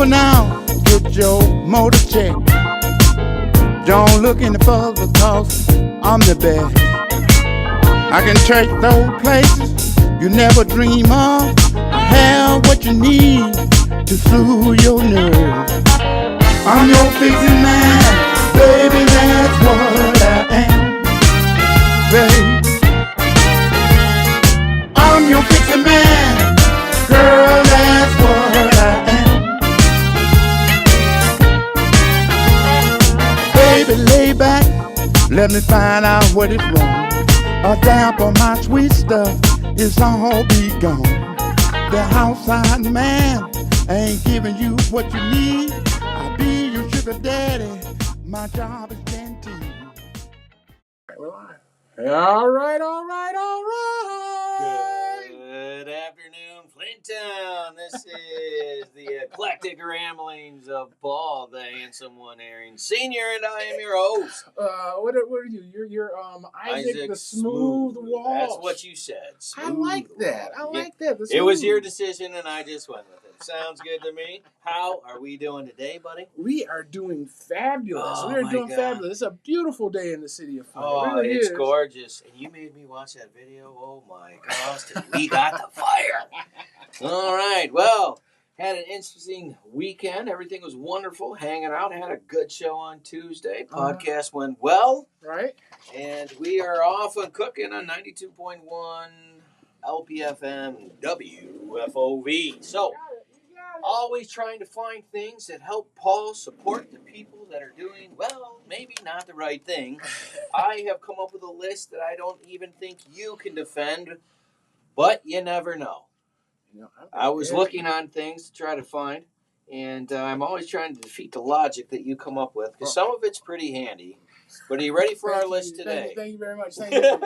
over now, get your motor checked. Don't look any further, cause I'm the best. I can take those places you never dream of. I have what you need to soothe your nerves. I'm your fixing man, baby, that's what I am. Baby, I'm your fixing man, girl, that's what I am. Baby, lay back, let me find out what is wrong. A damp of my sweet stuff is all be gone. The outside man ain't giving you what you need. I'll be your sugar daddy. My job is canteen. We're live. All right. Good afternoon, Flintown. This is the eclectic ramblings of Paul, the handsome one, Aaron Senior, and I am your host. What are you? You're Isaac the Smooth Walsh. That's what you said. I like that. It was your decision, and I just went with it. Sounds good to me. How are we doing today, buddy? We are doing fabulous. Oh, we are my doing God. fabulous. It's a beautiful day in the city of Flint. Oh, it really it's is. gorgeous. And you made me watch that video. Oh, my gosh. We got the fire. All right. Well, had an interesting weekend. Everything was wonderful. Hanging out. Had a good show on Tuesday. Podcast went well. Right. And we are off and cooking on 92.1 LPFM WFOV. So, always trying to find things that help Paul support the people that are doing, well, maybe not the right thing. I have come up with a list that I don't even think you can defend, but you never know. I was looking on things to try to find, and I'm always trying to defeat the logic that you come up with, because some of it's pretty handy. But are you ready for our list today? Thank you very much. Thank you.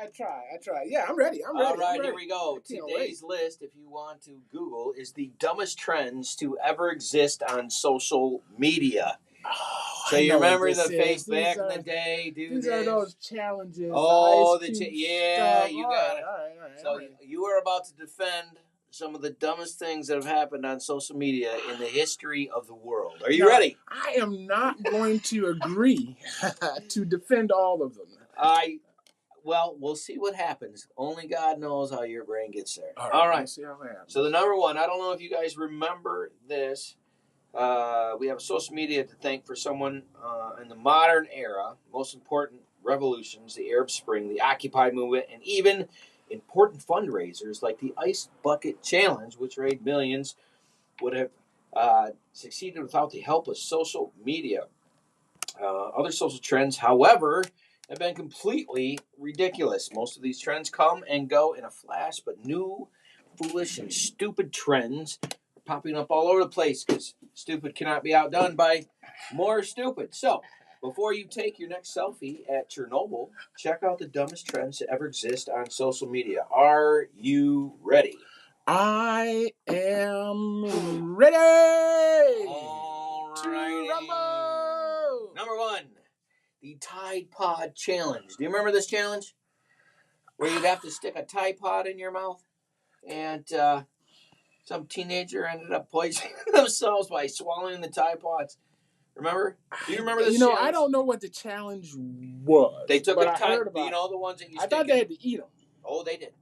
I try. Yeah, I'm ready. All right, here we go. Today's list, if you want to Google, is the dumbest trends to ever exist on social media. So you remember the face back in the day, These are those challenges. Oh, you got it. All right. So you are about to defend some of the dumbest things that have happened on social media in the history of the world. Are you ready? I am not going to agree to defend all of them. Well, we'll see what happens. Only God knows how your brain gets there. All right. We'll see how it happens. So the number one, I don't know if you guys remember this. We have a social media to thank for someone in the modern era, most important revolutions, the Arab Spring, the Occupy movement, and even important fundraisers like the Ice Bucket Challenge, which raised millions, would have succeeded without the help of social media. Other social trends, however, have been completely ridiculous. Most of these trends come and go in a flash, but new, foolish, and stupid trends are popping up all over the place because stupid cannot be outdone by more stupid. So, before you take your next selfie at Chernobyl, check out the dumbest trends to ever exist on social media. Are you ready? I am ready to rumble. Number one. The Tide Pod Challenge. Do you remember this challenge? Where you'd have to stick a Tide Pod in your mouth, and some teenager ended up poisoning themselves by swallowing the Tide Pods. Remember? Do you remember this challenge? I don't know what the challenge was. They took a Tide, the ones that you stick I thought they had to eat them. Oh, they did.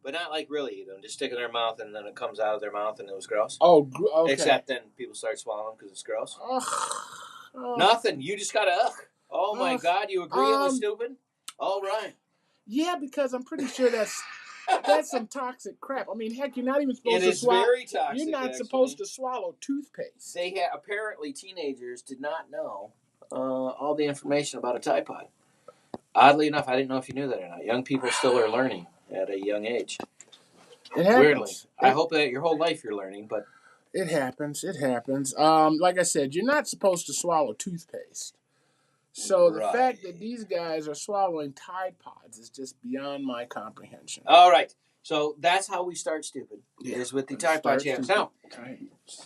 But not like really eat them. Just stick it in their mouth, and then it comes out of their mouth, and it was gross. Oh, okay. Except then people start swallowing because it's gross. Nothing. You just got to Oh, my God, you agree it was stupid? All right. Yeah, because I'm pretty sure that's some toxic crap. I mean, heck, you're not even supposed to swallow. It is very toxic, You're not supposed to swallow toothpaste. Apparently, teenagers did not know all the information about a Tide Pod. Oddly enough, I didn't know if you knew that or not. Young people still are learning at a young age. It happens. Weirdly. I hope that your whole life you're learning, but... It happens. Like I said, you're not supposed to swallow toothpaste. So the fact that these guys are swallowing Tide Pods is just beyond my comprehension. All right. So that's how we start stupid, is with the Tide Pod Challenge. Now,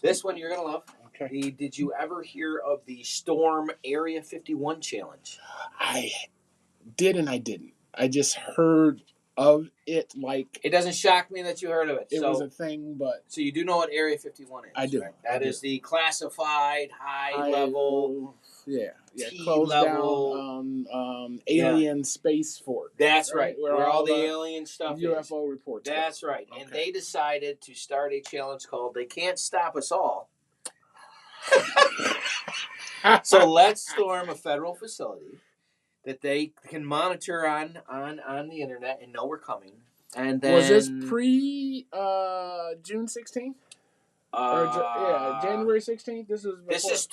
this one you're going to love. Okay. Did you ever hear of the Storm Area 51 Challenge? I did and I didn't. I just heard of it. Like, It doesn't shock me that you heard of it. it was a thing, but So you do know what Area 51 is? I do. Right? That is the classified high level. Yeah, T closed level, down alien space fort. That's right. Where all the alien stuff UFO reports. That's right. Okay. And they decided to start a challenge called "They Can't Stop Us All." So let's storm a federal facility that they can monitor on the internet and know we're coming. And then was this pre June 16th? January 16th. This is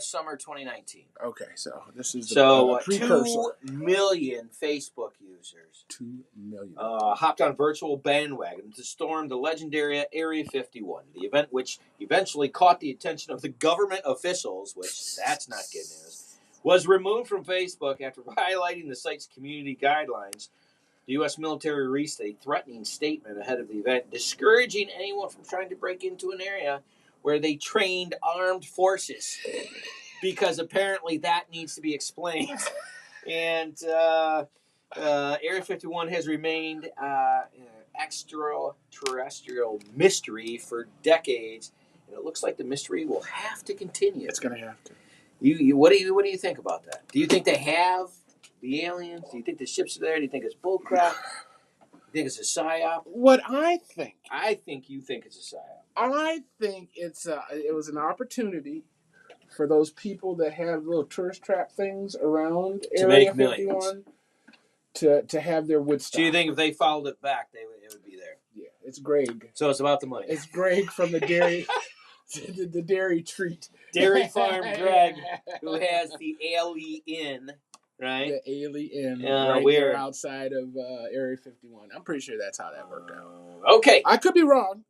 summer 2019. Okay, so this is precursor. 2 million Facebook users. 2 million hopped on virtual bandwagon to storm the legendary Area 51. The event, which eventually caught the attention of the government officials, which that's not good news, was removed from Facebook after violating the site's community guidelines. The U.S. military released a threatening statement ahead of the event, discouraging anyone from trying to break into an area where they trained armed forces, because apparently that needs to be explained. And Area 51 has remained extraterrestrial mystery for decades, and it looks like the mystery will have to continue. It's going to have to. What do you think about that? Do you think they have the aliens? Do you think the ships are there? Do you think it's bullcrap? Do you think it's a psyop? What I think you think it's a psyop. I think it was an opportunity for those people that have little tourist trap things around Area 51 to have their Woodstock. So you think if they followed it back, it would be there? Yeah, it's Greg. So it's about the money. It's Greg from the dairy, the dairy treat. Dairy Farm Greg, who has the Alien, right? The Alien, right there outside of Area 51. I'm pretty sure that's how that worked out. Okay. I could be wrong,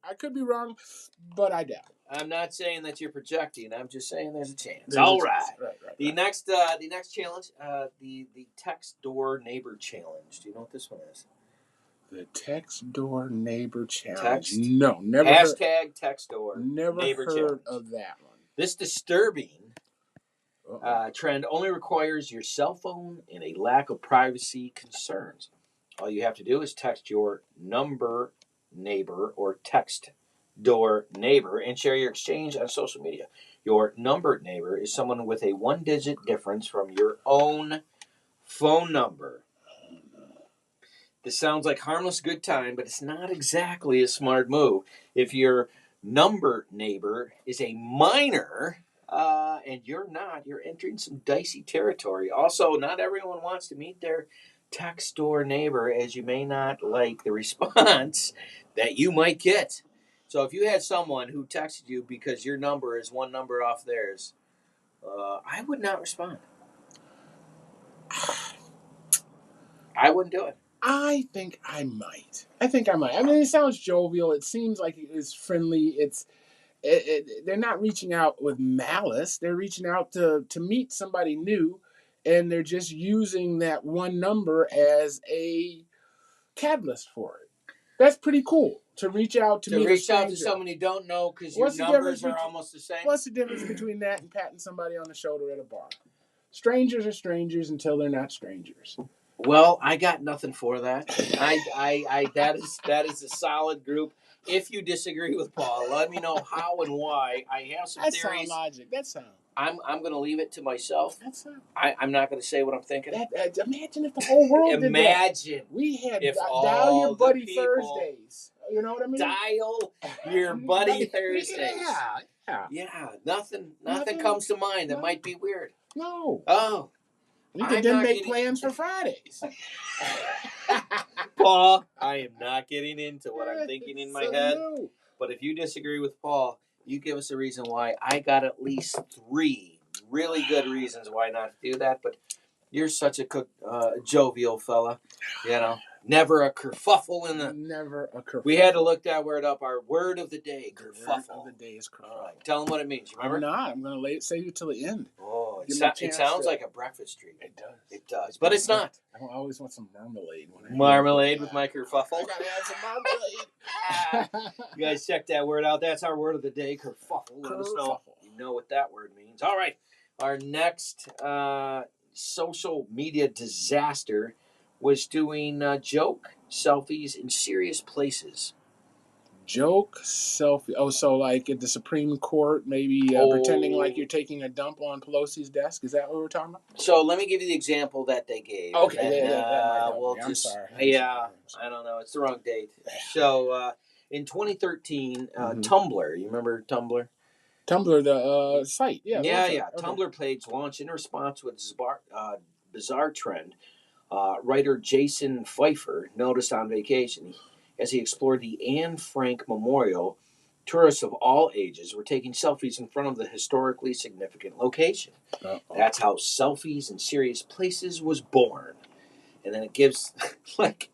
but I doubt it. I'm not saying that you're projecting. I'm just saying there's a chance. All right. The next challenge, the text door neighbor challenge. Do you know what this one is? The text door neighbor challenge. Text? No, never. Hashtag text door. Never neighbor heard challenge. of that one. This disturbing trend only requires your cell phone and a lack of privacy concerns. All you have to do is text your number neighbor or text door neighbor and share your exchange on social media. Your numbered neighbor is someone with a 1-digit difference from your own phone number. This sounds like harmless good time, but it's not exactly a smart move. If your numbered neighbor is a minor and you're not, you're entering some dicey territory. Also, not everyone wants to meet their text door neighbor, as you may not like the response that you might get. So if you had someone who texted you because your number is one number off theirs, I would not respond. I wouldn't do it. I think I might. I mean, it sounds jovial. It seems like it's friendly. They're not reaching out with malice. They're reaching out to meet somebody new, and they're just using that one number as a catalyst for it. That's pretty cool. To reach out to someone you don't know because your numbers are almost the same. What's the difference between that and patting somebody on the shoulder at a bar? Strangers are strangers until they're not strangers. Well, I got nothing for that. That is a solid group. If you disagree with Paul, let me know how and why. I have some theories. That's sound logic. That's sound. I'm going to leave it to myself. That's sound. I'm not going to say what I'm thinking. Imagine if the whole world did that. Imagine. We had Dial Your Buddy Thursdays. You know what I mean? Dial Your Buddy Thursdays. Yeah. Nothing comes to mind that might be weird. No. Oh. You could then make plans for Fridays. Paul, I am not getting into what I'm thinking in my head. New. But if you disagree with Paul, you give us a reason why. I got at least 3 really good reasons why not to do that. But you're such a jovial fella, you know. Never a kerfuffle in the. Never a kerfuffle. We had to look that word up. Our word of the day, kerfuffle. Word of the day is kerfuffle. All right, tell them what it means. You remember? I'm not. I'm going to save it till the end. Oh, it sounds like a breakfast treat. It does. It does, but it's not. I always want some marmalade. Marmalade with my kerfuffle. I gotta have some marmalade. You guys check that word out. That's our word of the day, kerfuffle. Let us know you know what that word means. All right. Our next social media disaster was doing joke selfies in serious places. Joke selfie. Oh, so like at the Supreme Court, maybe pretending like you're taking a dump on Pelosi's desk. Is that what we're talking about? So let me give you the example that they gave. Okay, and that might help we'll me. I'm sorry. Yeah, I don't know. It's the wrong date. So in 2013, Tumblr. You remember Tumblr? Tumblr, the site. Yeah. Yeah. Okay. Tumblr page launched in response with bizarre trend. Writer Jason Pfeiffer noticed on vacation as he explored the Anne Frank Memorial. Tourists of all ages were taking selfies in front of the historically significant location. That's how Selfies in Serious Places was born. And then it gives like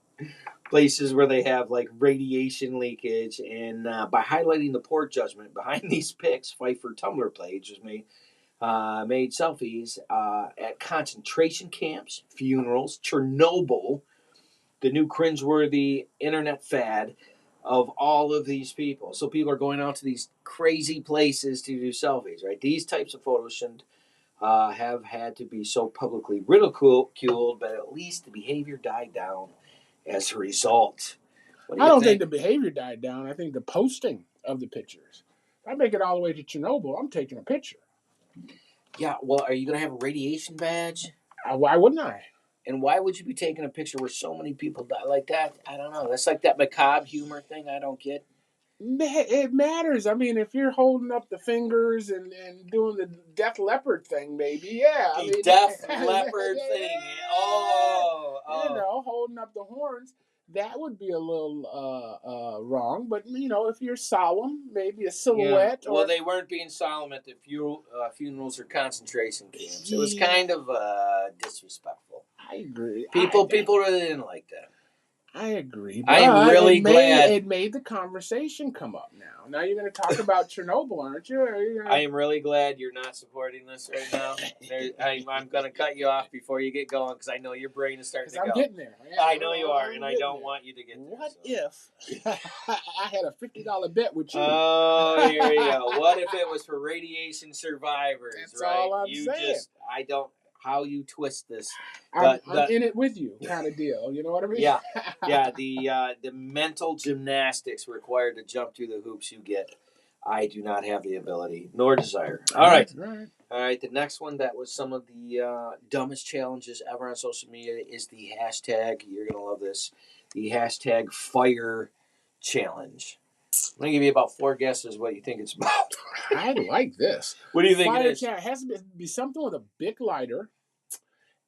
places where they have like radiation leakage. And by highlighting the poor judgment behind these pics, Pfeiffer Tumblr page was made selfies at concentration camps, funerals, Chernobyl, the new cringeworthy internet fad of all of these people. So people are going out to these crazy places to do selfies, right? These types of photos shouldn't have had to be so publicly ridiculed, but at least the behavior died down as a result. I don't think the behavior died down. I think the posting of the pictures. If I make it all the way to Chernobyl, I'm taking a picture. Yeah, well, are you going to have a radiation badge? Why wouldn't I? And why would you be taking a picture where so many people die like that? I don't know. That's like that macabre humor thing I don't get. It matters. I mean, if you're holding up the fingers and doing the Def Leppard thing, maybe, yeah. Def Leppard thing. Oh. You know, holding up the horns, that would be a little wrong. But, you know, if you're solemn, maybe a silhouette. Yeah. Well, they weren't being solemn at the funerals or concentration camps. It was kind of disrespectful. I agree. People really didn't like that. I agree. I am really glad it made the conversation come up. Now you're going to talk about Chernobyl, aren't you? I am really glad you're not supporting this right now. I'm going to cut you off before you get going because I know your brain is starting to go. I'm getting there. I know you are, and I don't want you to get there. What if I had a $50 bet with you? Oh, here we go. What if it was for radiation survivors? That's right? all I'm saying. I don't. How you twist this? I'm in it with you, kind of deal. You know what I mean? Yeah. The mental gymnastics required to jump through the hoops you get. I do not have the ability nor desire. All right. The next one that was some of the dumbest challenges ever on social media is the hashtag. You're gonna love this. The hashtag fire challenge. I'm gonna give you about 4 guesses what you think it's about. I like this. What do you think fire it is? It has to be something with a big lighter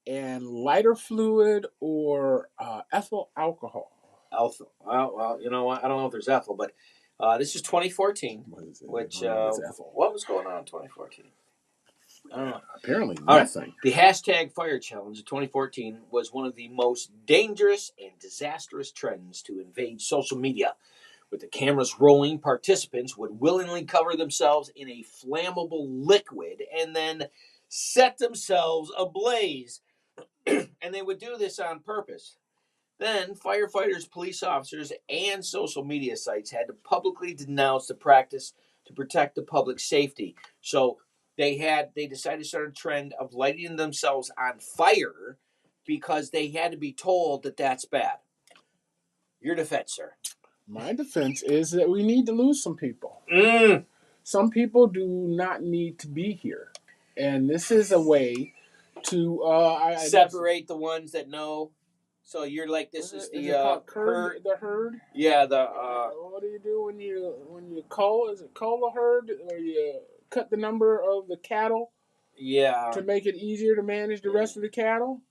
and lighter fluid or ethyl alcohol. Well, you know what? I don't know if there's ethyl, but this is 2014. Which what was going on in 2014? I don't know. Apparently nothing. The hashtag fire challenge of 2014 was one of the most dangerous and disastrous trends to invade social media. With the cameras rolling, participants would willingly cover themselves in a flammable liquid and then set themselves ablaze. And they would do this on purpose. Then firefighters, police officers, and social media sites had to publicly denounce the practice to protect the public safety. So they decided to start a trend of lighting themselves on fire because they had to be told that that's bad. Your defense, sir. My defense is that we need to lose some people. Some people do not need to be here. And this is a way to separate the ones that know. So you're like, this is the herd. The herd? Yeah, what do you do when you cull? Is it cull a herd? Or you cut the number of the cattle? Yeah. To make it easier to manage the rest of the cattle?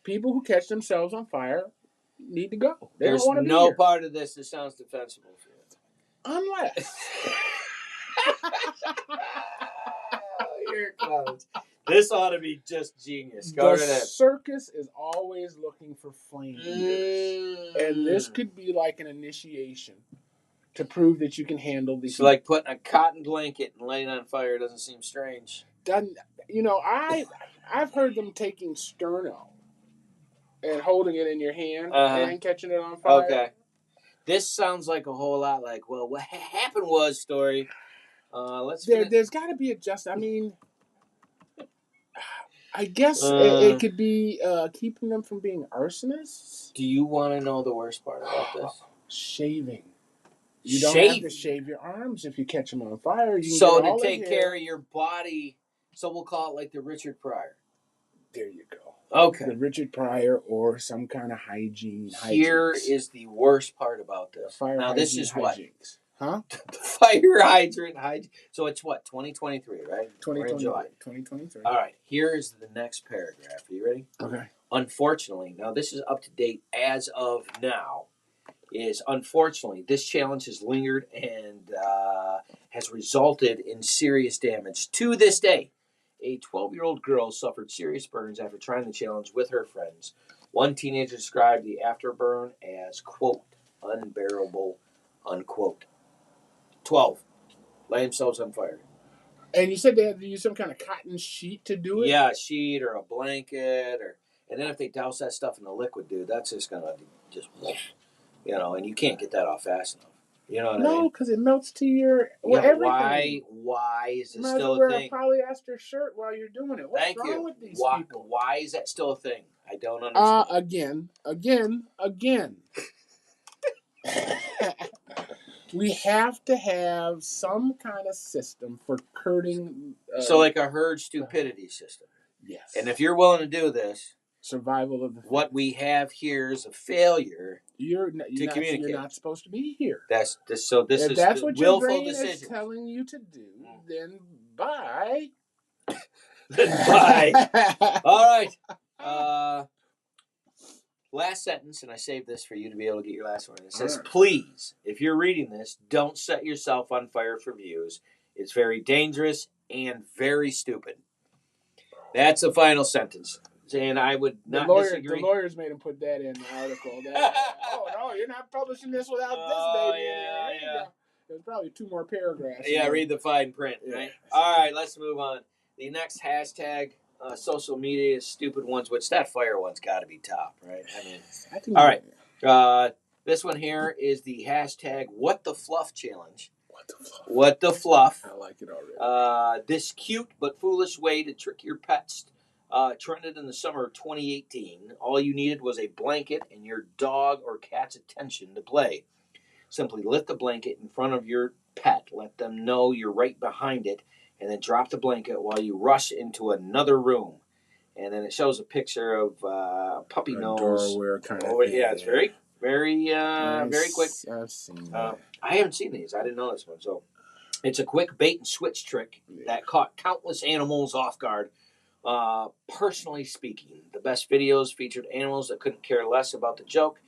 People who catch themselves on fire need to go. There's no part of this that sounds defensible for you. Unless. Here it comes. This ought to be just genius. The circus is always looking for flame eaters. And this could be like an initiation to prove that you can handle these. So like putting a cotton blanket and lighting on fire doesn't seem strange. I've heard them taking sterno and holding it in your hand and catching it on fire. Okay. This sounds like a whole lot like, well, what happened was story. There's got to be a I mean, I guess Uh, it could be keeping them from being arsonists. Do you want to know the worst part about this? Shaving. You don't have to Shaving. shave your arms if you catch them on fire. You can So get to all the take hair. care of your body, so we'll call it like the Richard Pryor. There you go. Okay. The Richard Pryor or some kind of hygiene. Here hijinks. is the worst part about The this. fire Now hygiene this is what? hijinks. Huh? The fire hydrant hygiene. So it's what? 2023, right? We're in 2023. July. 2023. All right. Here is the next paragraph. Are you ready? Okay. Unfortunately, now this is up to date as of now. Unfortunately, this challenge has lingered and has resulted in serious damage. To this day, a 12-year-old girl suffered serious burns after trying the challenge with her friends. One teenager described the afterburn as, quote, unbearable, unquote. 12. Light themselves on fire. And you said they had to use some kind of cotton sheet to do it? Yeah, a sheet or a blanket. And then if they douse that stuff in the liquid, dude, that's just going to just, and you can't get that off fast enough. You know what I mean? No, because it melts to your everything. Why is it You might as still well wear a thing? a polyester shirt while you're doing it. What's Thank wrong you. with these Why, people? why is that still a thing? I don't understand. Again. We have to have some kind of system for curbing. So like a herd stupidity system. Yes. And if you're willing to do this, survival of the fittest. what we have here is a failure You're communicate. You're not supposed to be here. This is the that's what your willful brain decision. is telling you to do, then bye. Bye. All right. Last sentence, and I saved this for you to be able to get your last one. It says, please, if you're reading this, don't set yourself on fire for views. It's very dangerous and very stupid. That's the final sentence. And I would not disagree. The lawyers made him put that in the article. Oh, no, you're not publishing this without this baby in here. Yeah. There's probably 2 more paragraphs. Yeah, read the fine print, right? Yeah. All right, let's move on. The next hashtag, social media is stupid ones, which that fire one's got to be top, right? I think all right. This one here is the hashtag What the Fluff Challenge. What the fluff. I like it already. This cute but foolish way to trick your pets trended in the summer of 2018. All you needed was a blanket and your dog or cat's attention to play. Simply lift the blanket in front of your pet, let them know you're right behind it, and then drop the blanket while you rush into another room. And then it shows a picture of puppy nose. Kind of thing. Yeah, it's very, very, very quick. I've seen that. I haven't seen these. I didn't know this one. So it's a quick bait and switch trick that caught countless animals off guard. Personally speaking, the best videos featured animals that couldn't care less about the joke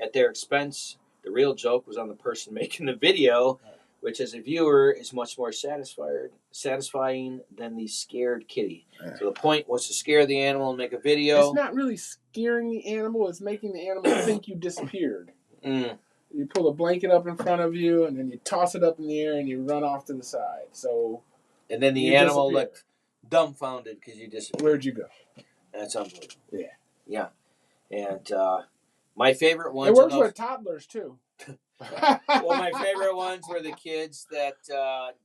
at their expense. The real joke was on the person making the video, which as a viewer is much more satisfying than the scared kitty. So the point was to scare the animal and make a video. It's not really scaring the animal, it's making the animal think you disappeared. You pull a blanket up in front of you, and then you toss it up in the air, and you run off to the side. And then the animal looked dumbfounded because you disappeared. Where'd you go? That's unbelievable. Yeah. And my favorite ones. It works with toddlers too. Well, my favorite ones were the kids that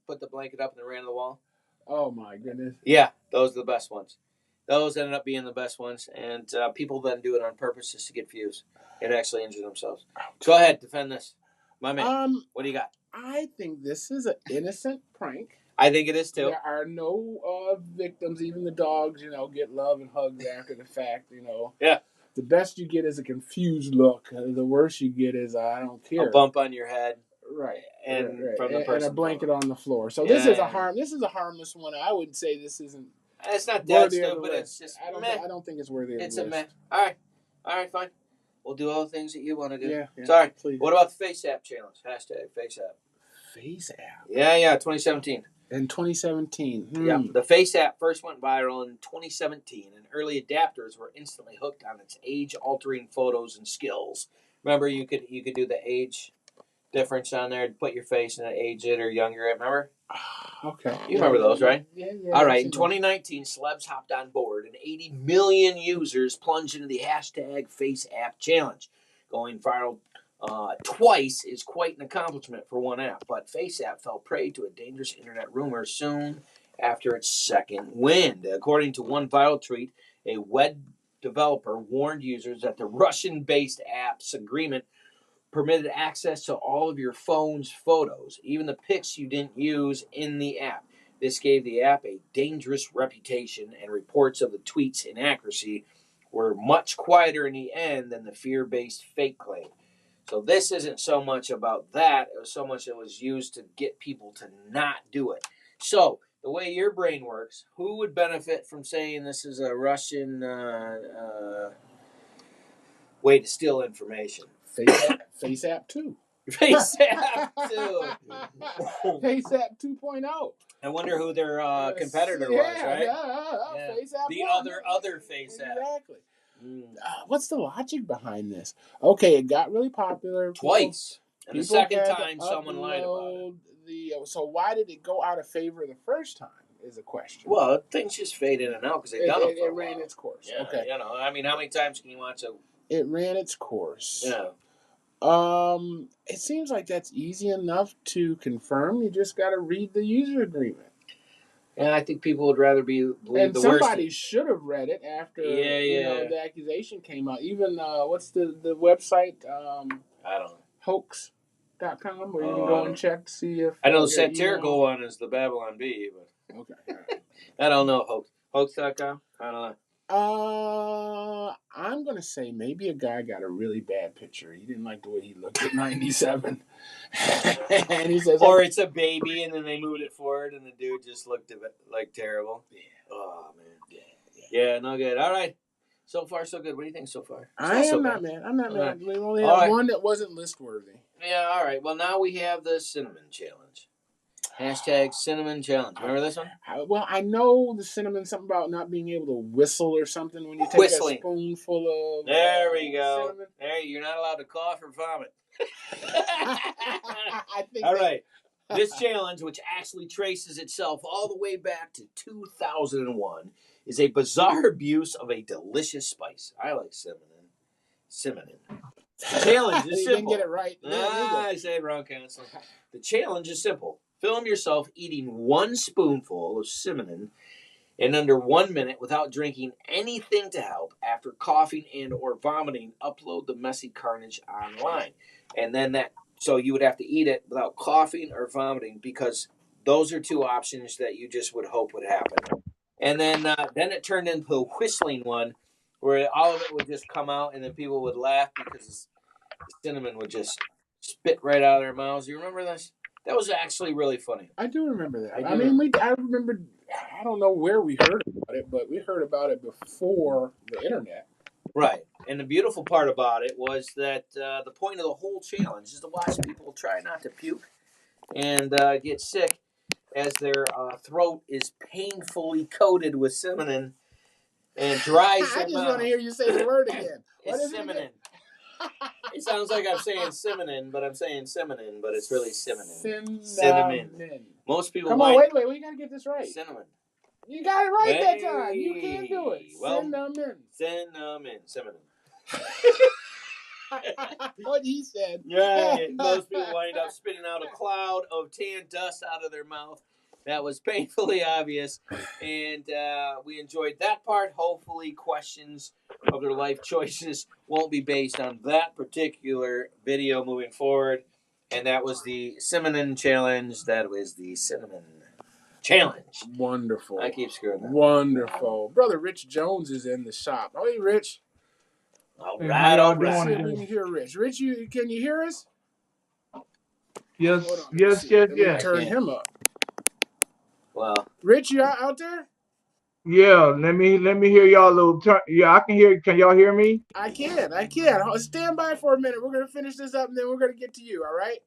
put the blanket up and they ran to the wall. Oh my goodness. Yeah, those are the best ones. Those ended up being the best ones, and people then do it on purpose just to get views and actually injure themselves. Go ahead, defend this, my man. What do you got? I think this is an innocent prank. I think it is too. There are no victims. Even the dogs, get love and hugs after the fact. Yeah. The best you get is a confused look. The worst you get is I don't care. A bump on your head. Right. And from the person. And a blanket on the floor. So this is a harmless one. I would say this isn't. It's not that stupid. It's just I don't think it's worthy of it's the list. list. All right, fine. We'll do all the things that you want to do. Yeah. Sorry. Please. What about the Face App challenge? Hashtag Face App. Face App. Yeah, 2017. In 2017. Yeah, the Face App first went viral in 2017, and early adapters were instantly hooked on its age-altering photos and skills. Remember, you could do the age difference on there, put your face and age it or younger it. Remember? Okay. You remember those, right? Yeah. All right. In 2019, celebs hopped on board, and 80 million users plunged into the hashtag Face App challenge. Going viral twice is quite an accomplishment for one app, but Face App fell prey to a dangerous internet rumor soon after its second wind. According to one viral tweet, a web developer warned users that the Russian-based app's agreement permitted access to all of your phone's photos, even the pics you didn't use in the app. This gave the app a dangerous reputation, and reports of the tweet's inaccuracy were much quieter in the end than the fear-based fake claim. So this isn't so much about that, it was so much it was used to get people to not do it. So, the way your brain works, who would benefit from saying this is a Russian way to steal information? Face App 2. Face App 2. Face App 2.0. I wonder who their competitor was, right? Yeah. Face App the 1. other Face App. Exactly. What's the logic behind this? Okay, it got really popular. Twice. And the second had time, to someone lied about it. So why did it go out of favor the first time is a question. Well, things just fade in and out because they've done it for a ran while. its course. Yeah, Okay. You know, I mean, how many times can you watch a... It ran its course. Yeah. It seems like that's easy enough to confirm. You just got to read the user agreement. And I think people would rather believe and the worst. Somebody should have read it after the accusation came out. Even what's the website? I don't know. Hoax.com where you can go and check to see if I know the satirical one is the Babylon Bee, but okay. I don't know hoax.com. I don't know. I'm gonna say maybe a guy got a really bad picture. He didn't like the way he looked at 97, and he says, or it's a baby, and then they moved it forward, and the dude just looked at it like terrible. Yeah. Oh man. Yeah. No good. All right. So far, so good. What do you think so far? I'm not mad. We only had one that wasn't list worthy. Yeah. All right. Well, now we have the cinnamon challenge. Hashtag cinnamon challenge. Remember this one? Well, I know the cinnamon, something about not being able to whistle or something when you take a spoonful of There we go. Cinnamon. There, you're not allowed to cough or vomit. I think all right. This challenge, which actually traces itself all the way back to 2001, is a bizarre abuse of a delicious spice. I like cinnamon. The challenge is simple. You didn't get it right. I say it wrong, Council. The challenge is simple. Film yourself eating one spoonful of cinnamon in under 1 minute without drinking anything to help. After coughing and or vomiting, upload the messy carnage online. And then so you would have to eat it without coughing or vomiting because those are two options that you just would hope would happen. And then it turned into a whistling one where all of it would just come out and then people would laugh because the cinnamon would just spit right out of their mouths. You remember this? That was actually really funny. I do remember that. I remember, I don't know where we heard about it, but we heard about it before the internet. Right. And the beautiful part about it was that the point of the whole challenge is to watch people try not to puke and get sick as their throat is painfully coated with cinnamon and dries their I just mouth. want to hear you say the word again. What is cinnamon. It sounds like I'm saying cinnamon, but I'm saying cinnamon, but it's really cinnamon. Cinnamon. Most people Come on, wait, we got to get this right. Cinnamon. You got it right that time. You can do it. Well, cinnamon. What he said. Yeah, most people wind up spitting out a cloud of tan dust out of their mouth. That was painfully obvious, and we enjoyed that part. Hopefully, questions of their life choices won't be based on that particular video moving forward. And that was the cinnamon challenge. That was the cinnamon challenge. Wonderful. I keep screwing that. Wonderful. Brother Rich Jones is in the shop. Oh, hey, Rich. All right. See if we can hear Rich. Rich, can you hear us? Yes. Turn him up. Well, Rich, you out there? Yeah, let me hear y'all a little. Yeah, I can hear. Can y'all hear me? I can. Stand by for a minute. We're gonna finish this up, and then we're gonna get to you. All right?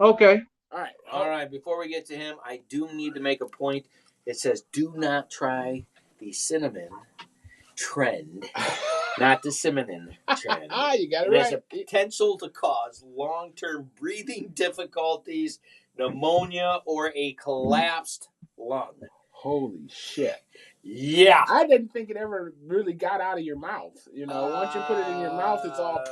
Okay. All right. Before we get to him, I do need to make a point. It says, "Do not try the cinnamon trend, not the cinnamon trend." You got it It right. has a potential to cause long-term breathing difficulties, pneumonia, or a collapsed lung. Holy shit. Yeah. I didn't think it ever really got out of your mouth. Once you put it in your mouth, it's all,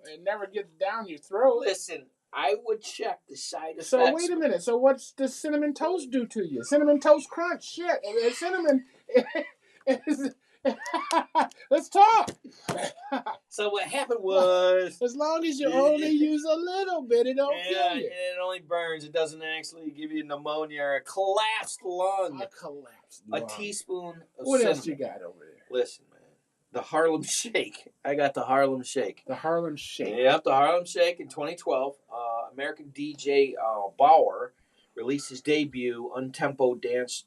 it never gets down your throat. Listen, I would check the side effects. So wait a minute. So what's the cinnamon toast do to you? Cinnamon toast crunch. Shit. And cinnamon. Let's talk. So what happened was, As long as you only use a little bit, it don't yeah, kill you. it only burns. It doesn't actually give you pneumonia or a collapsed lung. A collapsed A lung. teaspoon of What cinnamon. else you got over there? Listen, man. The Harlem Shake. I got the Harlem Shake. The Harlem Shake. Yep, the Harlem Shake in 2012. American DJ Bauer released his debut untempo dance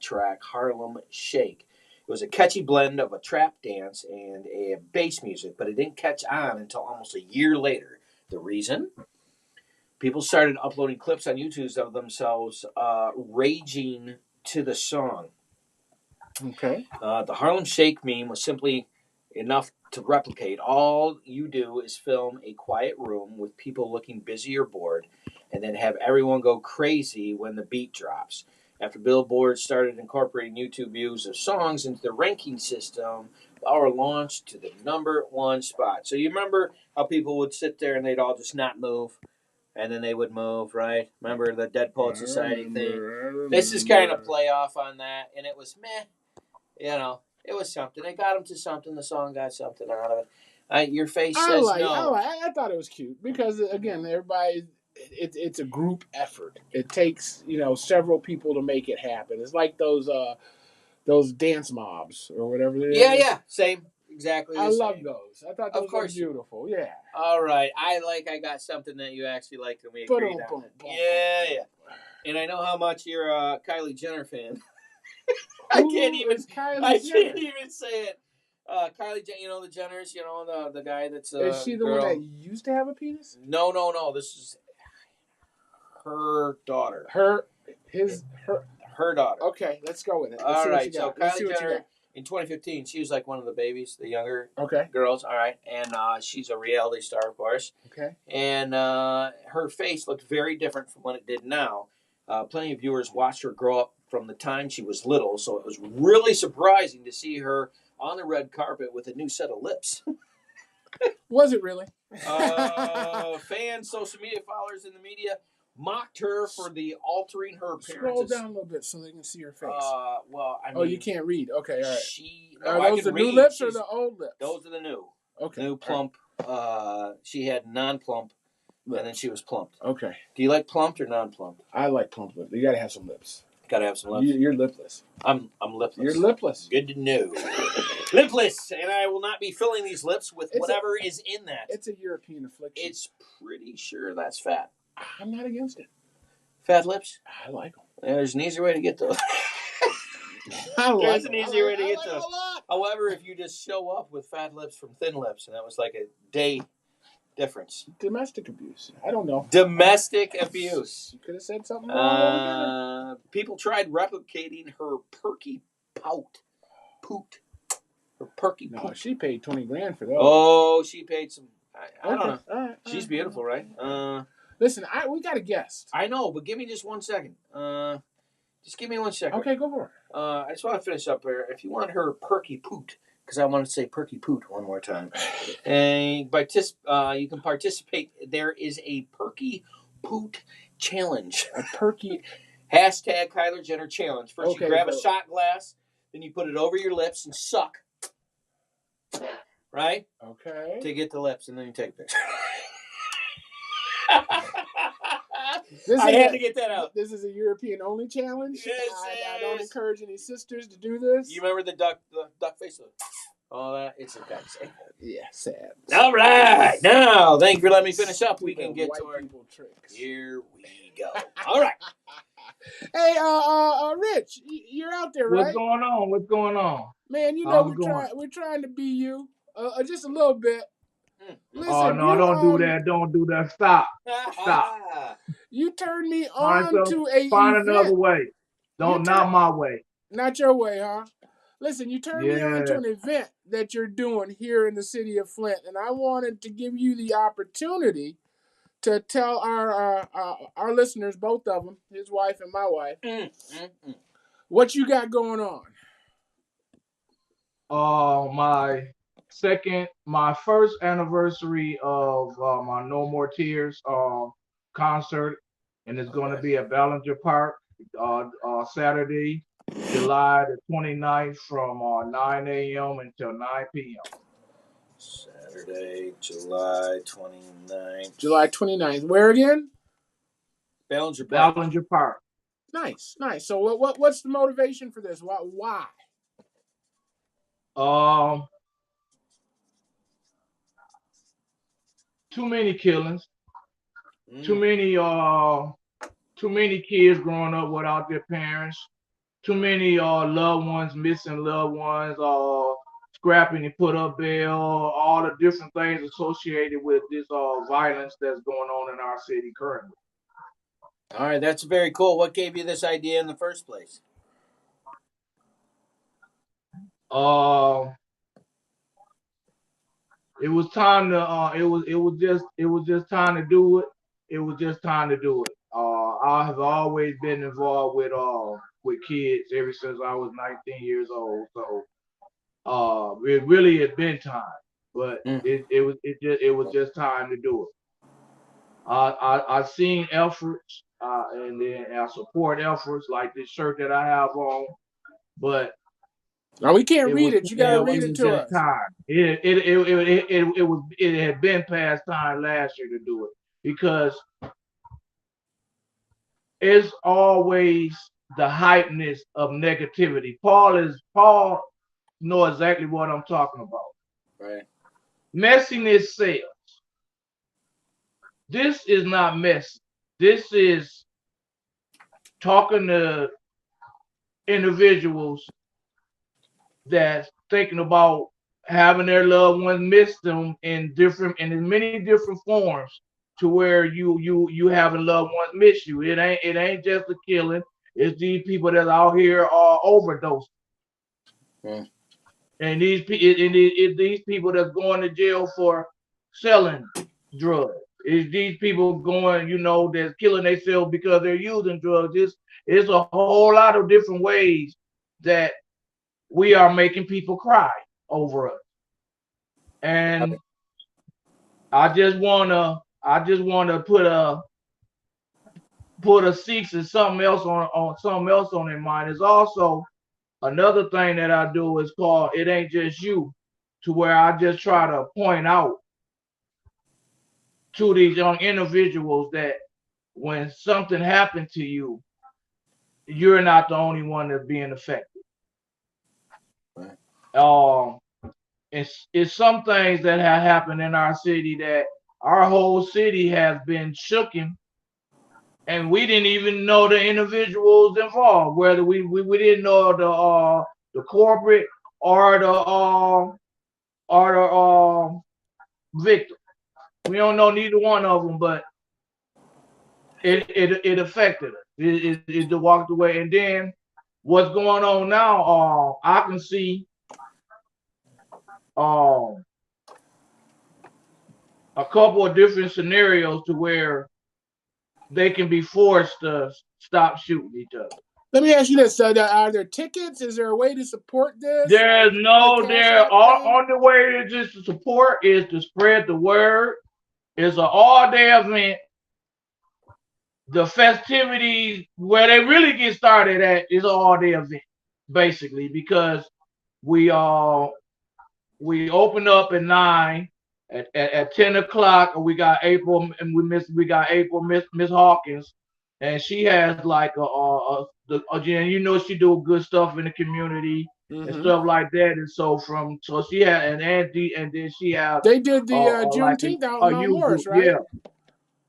track, Harlem Shake. It was a catchy blend of a trap dance and a bass music, but it didn't catch on until almost a year later. The reason? People started uploading clips on YouTube of themselves raging to the song. Okay. The Harlem Shake meme was simply enough to replicate. All you do is film a quiet room with people looking busy or bored, and then have everyone go crazy when the beat drops. After Billboard started incorporating YouTube views of songs into the ranking system, Bauer launched to the #1 spot. So you remember how people would sit there and they'd all just not move, and then they would move, right? Remember the Dead Poet Society thing? This is kind of play off on that, and it was meh. You know, it was something. It got him to something. The song got something out of it. Your face says no. I thought it was cute because again, everybody. It's a group effort. It takes several people to make it happen. It's like those dance mobs or whatever. Yeah, same, exactly. I love those. I thought those were you. beautiful. Yeah. All right, I got something that you actually liked and we agreed on. Yeah. And I know how much you're a Kylie Jenner fan. I can't even say it. Kylie Jenner, the Jenners, the guy that's is she the girl. one that used to have a penis? No. This is her daughter. Her daughter. Okay, let's go with it. All right, so Kylie Jenner in 2015, she was like one of the babies, the younger girls. All right, and she's a reality star, of course. Okay. And her face looked very different from what it did now. Plenty of viewers watched her grow up from the time she was little, so it was really surprising to see her on the red carpet with a new set of lips. Was it really? Fans, social media followers in the media mocked her for the altering her appearance. Scroll down a little bit so they can see her face. Well, I mean, you can't read. Okay, all right. Are those the new lips or the old lips? Those are the new. Okay. New plump. She had non-plump, lips. And then she was plumped. Okay. Do you like plumped or non-plumped? I like plump lips. You got to have some lips. Got to have some lips. You're lipless. I'm lipless. You're lipless. Good to know. Lipless, and I will not be filling these lips with whatever is in that. It's a European affliction. It's pretty sure that's fat. I'm not against it. Fat lips? I like them. There's an easier way to get those. There's an easier way to get those. However, if you just show up with fat lips from thin lips, and that was like a day difference. Domestic abuse. I don't know. Domestic abuse. You could have said something wrong. People tried replicating her perky poot. Her perky poot. No, she paid $20,000 for that. Oh, she paid some. I don't know. All right, She's beautiful, right? Listen, we got a guest. I know, but give me just 1 second. Just give me 1 second. Okay, go for it. I just want to finish up here. If you want her perky poot, because I want to say perky poot one more time, and you can participate. There is a perky poot challenge. A perky hashtag Kylie Jenner challenge. First, you grab a shot glass, then you put it over your lips and suck. Right? Okay. To get the lips, and then you take a picture. I had to get that out. This is a European-only challenge. Yes, I don't encourage any sisters to do this. You remember the duck face? All that? It's a guy's sad. Yeah, sad. All right. Now, thank you for letting me finish up. We can get to our tricks. Here we go. All right. Hey, Rich, you're out there, right? What's going on? Man, you know we're trying to be you, just a little bit. Listen, oh no! Don't do that! Don't do that! Stop! You turned me on to a find event. Another way. Not my way. Not your way, huh? Listen, you turned me on to an event that you're doing here in the city of Flint, and I wanted to give you the opportunity to tell our listeners, both of them, his wife and my wife, what you got going on. My first anniversary of my No More Tears concert, and it's going to be at Ballinger Park Saturday, July the 29th from 9 a.m. until 9 p.m. Saturday, July 29th. July 29th. Where again? Ballinger Park. Ballinger Park. Nice, nice. So what's the motivation for this? Why? Too many killings, too many kids growing up without their parents, too many loved ones missing loved ones, scrapping and put up bail, all the different things associated with this violence that's going on in our city currently. All right, that's very cool. What gave you this idea in the first place? It was time to it was just time to do it. It was just time to do it. I have always been involved with kids ever since I was 19 years old. So it really had been time, but it was just time to do it. I seen efforts and then I support efforts like this shirt that I have on, but No, we can't read it. You gotta read it to us. Time. It had been past time last year to do it because it's always the hypeness of negativity. Paul know exactly what I'm talking about. Right. Messiness sells. This is not messy. This is talking to individuals that's thinking about having their loved ones miss them in many different forms to where you having loved ones miss you. It ain't just a killing. It's these people that out here are overdosing. Yeah. And these people that's going to jail for selling drugs. It's these people going, that's killing themselves because they're using drugs. It's a whole lot of different ways that we are making people cry over us. And I just wanna put a cease and something else on their mind. Is also another thing that I do is called It Ain't Just You, to where I just try to point out to these young individuals that when something happened to you, you're not the only one that's being affected. Right. It's some things that have happened in our city that our whole city has been shooken, and we didn't even know the individuals involved, whether we didn't know the corporate or the victim. We don't know neither one of them, but it affected us. It walked away, and then what's going on now? I can see a couple of different scenarios to where they can be forced to stop shooting each other. Let me ask you this: are there tickets? Is there a way to support this? There's only way to just support is to spread the word. It's an all-day event. The festivities where they really get started at is an all-day event, basically, because we open up at 9. At 10 o'clock, we got April, and Miss Hawkins, and she has like again, she do good stuff in the community and stuff like that, and so she had an auntie, and then she had they did the Juneteenth out in Mount Morris, right? Yeah.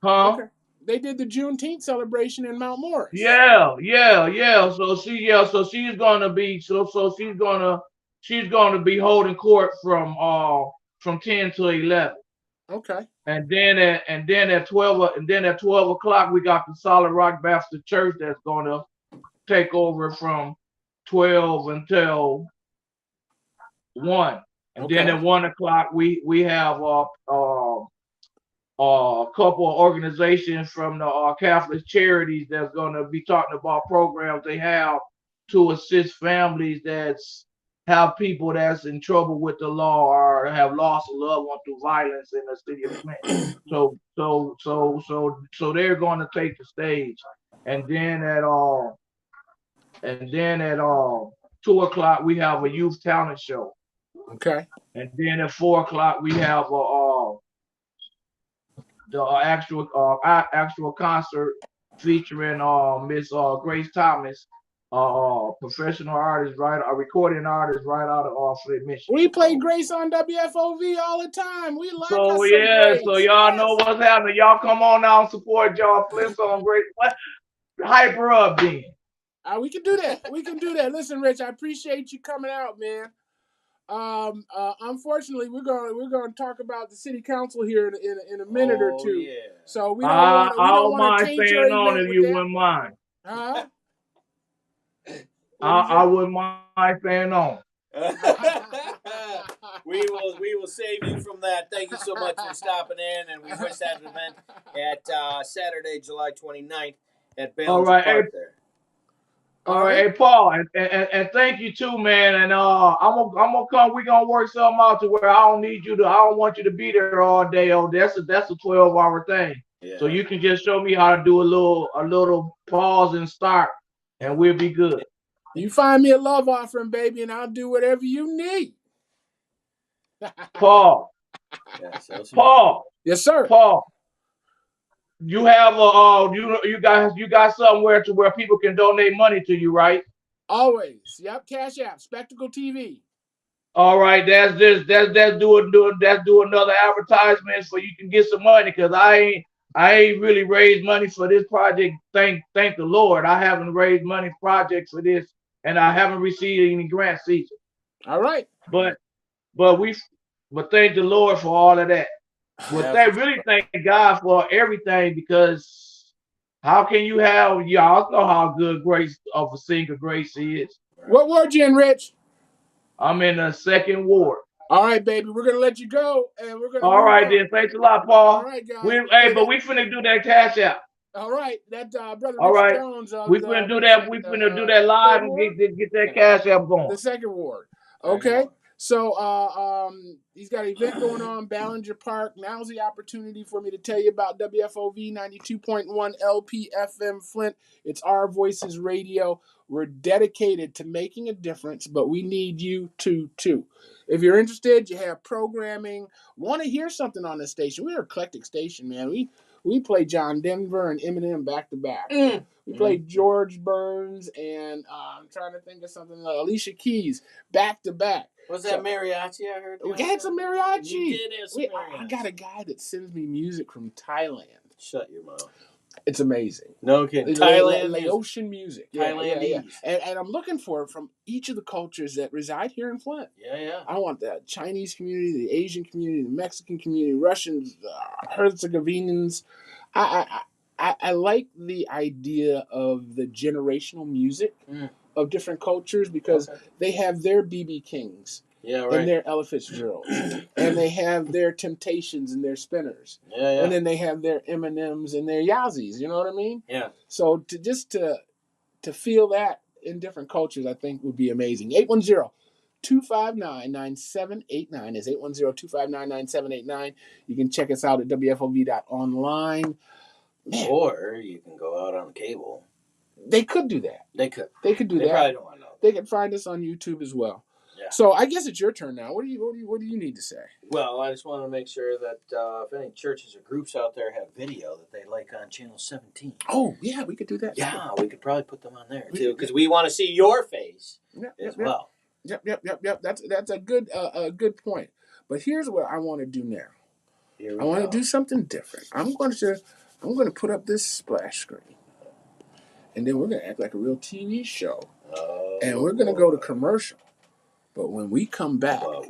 Huh? Okay. They did the Juneteenth celebration in Mount Morris. Yeah. So she's gonna be she's gonna be holding court from 10 to 11. Okay. And then at 12 o'clock we got the Solid Rock Baptist Church that's gonna take over from 12 until 1. And then at 1 o'clock we have a couple of organizations from the Catholic Charities that's gonna be talking about programs they have to assist families that's have people that's in trouble with the law or have lost a loved one through violence in the city of Flint. So they're going to take the stage, and then at 2 o'clock we have a youth talent show, Okay. and then at 4 o'clock we have the actual concert featuring Miss Grace Thomas, professional artist, a recording artist right out of Flint, Michigan. We play Grace on WFOV all the time. We like us So some yeah, Grace. so y'all know what's happening. Y'all come on now and support y'all Flint on Grace. Hype her up, then. We can do that. We can do that. Listen, Rich, I appreciate you coming out, man. Unfortunately, we're gonna talk about the city council here in a minute or two. Yeah. So we don't want to taint your staying on event if you with that. wouldn't mind. Huh? I wouldn't mind staying on. We will save you from that. Thank you so much for stopping in, and we wish that event at Saturday, July 29th at Balance Park there. All right, hey Paul, and thank you too, man. And I'm gonna come. We're gonna work something out to where I don't want you to be there all day. Oh, that's a 12-hour thing. Yeah. So you can just show me how to do a little pause and start, and we'll be good. You find me a love offering, baby, and I'll do whatever you need. Paul. Paul. Yes, sir. Paul. You have you got somewhere to where people can donate money to you, right? Always. Yep. Cash App, Spectacle TV. All right, that's do another advertisement so you can get some money, because I ain't really raised money for this project. Thank the Lord, I haven't raised money for projects for this, and I haven't received any grant season. All right. But thank the Lord for all of that. But really thank God for everything, because how can you have, y'all know how good Grace of a singer Grace is. What ward you in, Rich? I'm in the 2nd ward. All right, baby. We're gonna let you go, and we're gonna. All right, then. Thanks a lot, Paul. All right, guys. But we finna do that Cash App. All right, that brother. All right, Jones, we finna do that. We finna do that live and get that Cash App going. The 2nd ward. Okay. So he's got an event going on, Ballinger Park. Now's the opportunity for me to tell you about WFOV 92.1 LPFM Flint. It's Our Voices Radio. We're dedicated to making a difference, but we need you to too. If you're interested, you have programming, want to hear something on this station. We're an eclectic station, man. We play John Denver and Eminem back to back. We played George Burns and I'm trying to think of something, Alicia Keys back to back. Was that mariachi I heard? We had some mariachi. You did have some mariachi. I got a guy that sends me music from Thailand. Shut your mouth. It's amazing. No kidding. Thailand. Laotian music. Thailandese. Yeah. And I'm looking for it from each of the cultures that reside here in Flint. Yeah. I want the Chinese community, the Asian community, the Mexican community, Russians, Herzegovinans. I like the idea of the generational music of different cultures, because they have their B.B. Kings and their Ella Fitzgeralds, and they have their Temptations and their Spinners, and then they have their Eminems and their Yazzies. You know what I mean? Yeah. So to feel that in different cultures, I think would be amazing. 810-259-9789 is 810-259-9789. You can check us out at WFOV.online. Man. Or you can go out on cable. They could do that. They could do that. They probably don't want to know. They could find us on YouTube as well. Yeah. So I guess it's your turn now. What do you need to say? Well, I just want to make sure that if any churches or groups out there have video that they like on Channel 17. Oh, yeah, we could do that. Yeah, we could probably put them on there too, because we want to see your face as well. Yep. That's a good point. But here's what I want to do now. I want to do something different. I'm going to put up this splash screen, and then we're going to act like a real TV show, and we're going to go to commercial. But when we come back, the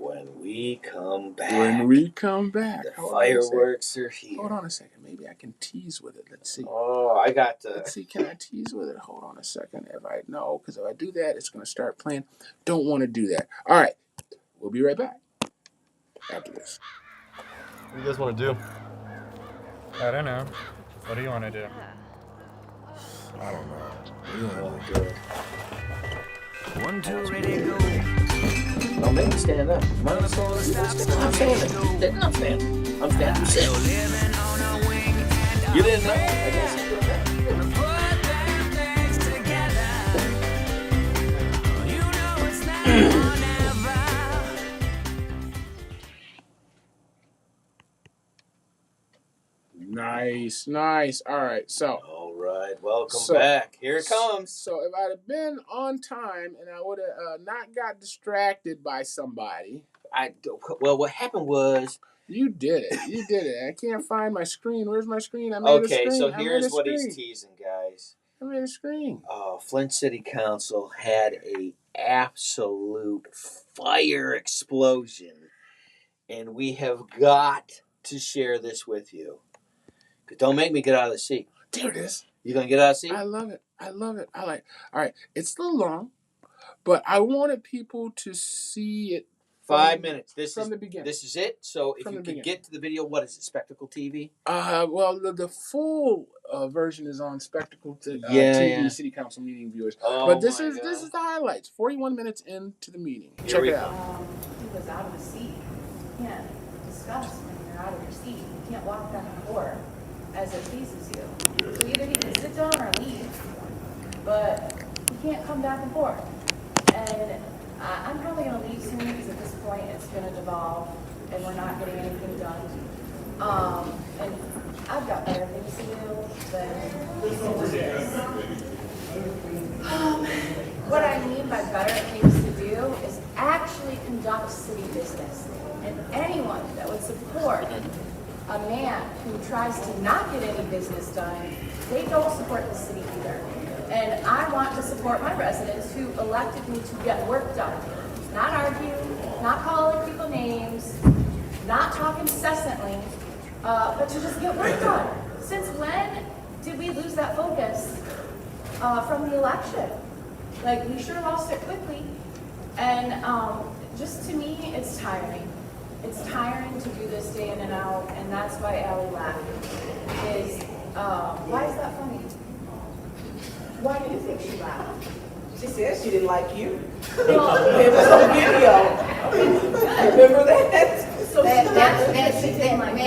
fireworks are here. Hold on a second. Maybe I can tease with it. Let's see. Oh, I got to. Let's see. Can I tease with it? Hold on a second. Because if I do that, it's going to start playing. Don't want to do that. All right. We'll be right back after this. What do you guys want to do? I don't know. What do you want to do? I don't know. What do you want to do? 1, 2, ready, go. Don't make me stand up. Am I not supposed to stand up? I'm standing. I'm standing. I'm standing. I'm sitting. You didn't know? I guess you didn't know. Nice. All right, so. All right, welcome back. Here it comes. So if I'd have been on time and I would have not got distracted by somebody. Well, what happened was. You did it. I can't find my screen. Where's my screen? I made a screen. Okay, so here's what he's teasing, guys. I made a screen. Flint City Council had a absolute fire explosion, and we have got to share this with you. Don't make me get out of the seat. There it is. You gonna get out of the seat? I love it. All right. It's a little long, but I wanted people to see it. 5 minutes. From the beginning. This is it. So if you can get to the video, what is it? Spectacle TV? Well, the full version is on Spectacle TV City Council meeting viewers. But this is the highlights. 41 minutes into the meeting. Check it out. He was out of the seat. You can't discuss when you're out of your seat. You can't walk back and forth as it pleases you. So either he can sit down or leave, but you can't come back and forth. And I'm probably going to leave soon because at this point it's going to devolve and we're not getting anything done. And I've got better things to do than listen to this. What I mean by better things to do is actually conduct city business. And anyone that would support a man who tries to not get any business done, they don't support the city either. And I want to support my residents who elected me to get work done. Not argue, not calling people names, not talk incessantly, but to just get work done. Since when did we lose that focus from the election? Like, we sure lost it quickly. And just to me, it's tiring. It's tiring to do this day in and out, and that's why Allie laughed. Why is that funny? Why do you think she laughed? She said she didn't like you. Well, It was on video. Remember that? so that's she didn't like me.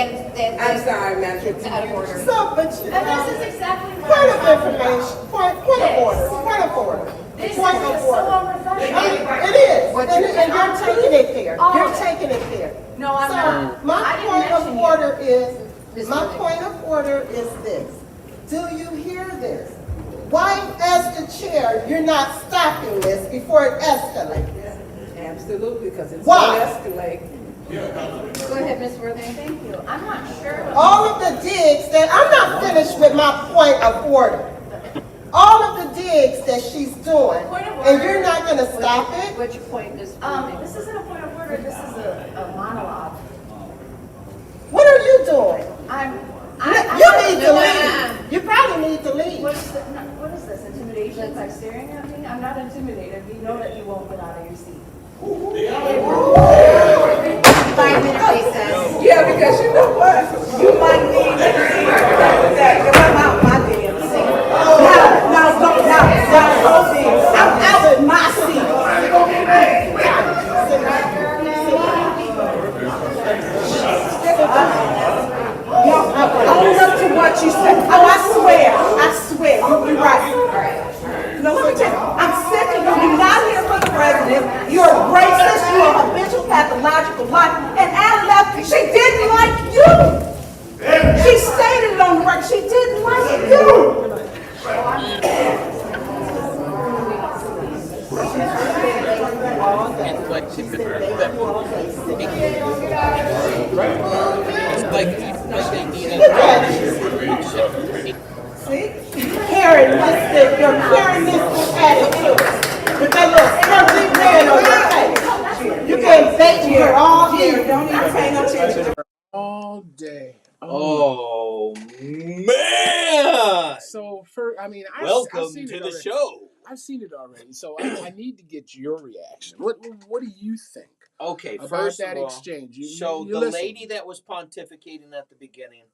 I'm sorry, Madam Chair. Out of order. So, but you And know, this is exactly what point I'm of talking information, about. point of order, point of order. This is Point just of so order. unprofessional. It is, What and you- you're taking it there. Oh. You're taking it there. No, I'm So, not. my I didn't point of mention you. order is, Ms. my Worthing. point of order is this. Do you hear this? Why, as the chair, you're not stopping this before it escalates? Absolutely, because it's Why? going to escalate. Go ahead, Ms. Worthing. Thank you. I'm not sure. All of the digs that, I'm not finished with my point of order. All of the digs that she's doing, Point of and order. you're not gonna stop it? What's your point, Ms. Worthing? This isn't a point of order. This is a monologue. What are you doing? You need to leave. You probably need to leave. What is this, intimidation by staring at me? I'm not intimidated. You know that you won't get out of your seat. 5-minute recess. Yeah, because you know what? You might need to see that, because I'm out my damn seat. I'm out of my seat. Own up to what you said. Oh, I swear, you're right. No, let me tell you, I'm sick of you. You're not here for the president. You're a racist. You're a habitual pathological liar. And Allie left, she didn't like you. She stated it on the record. She didn't like you. See? You're carrying this attitude. With that little smirky grin on your face. You can't bait her all here. Don't even pay no attention. All day. Oh, man! So, I've Welcome seen to it the already. show. I've seen it already, so I need to get your reaction. What do you think Okay, about first that of all, exchange? You the listen. lady that was pontificating at the beginning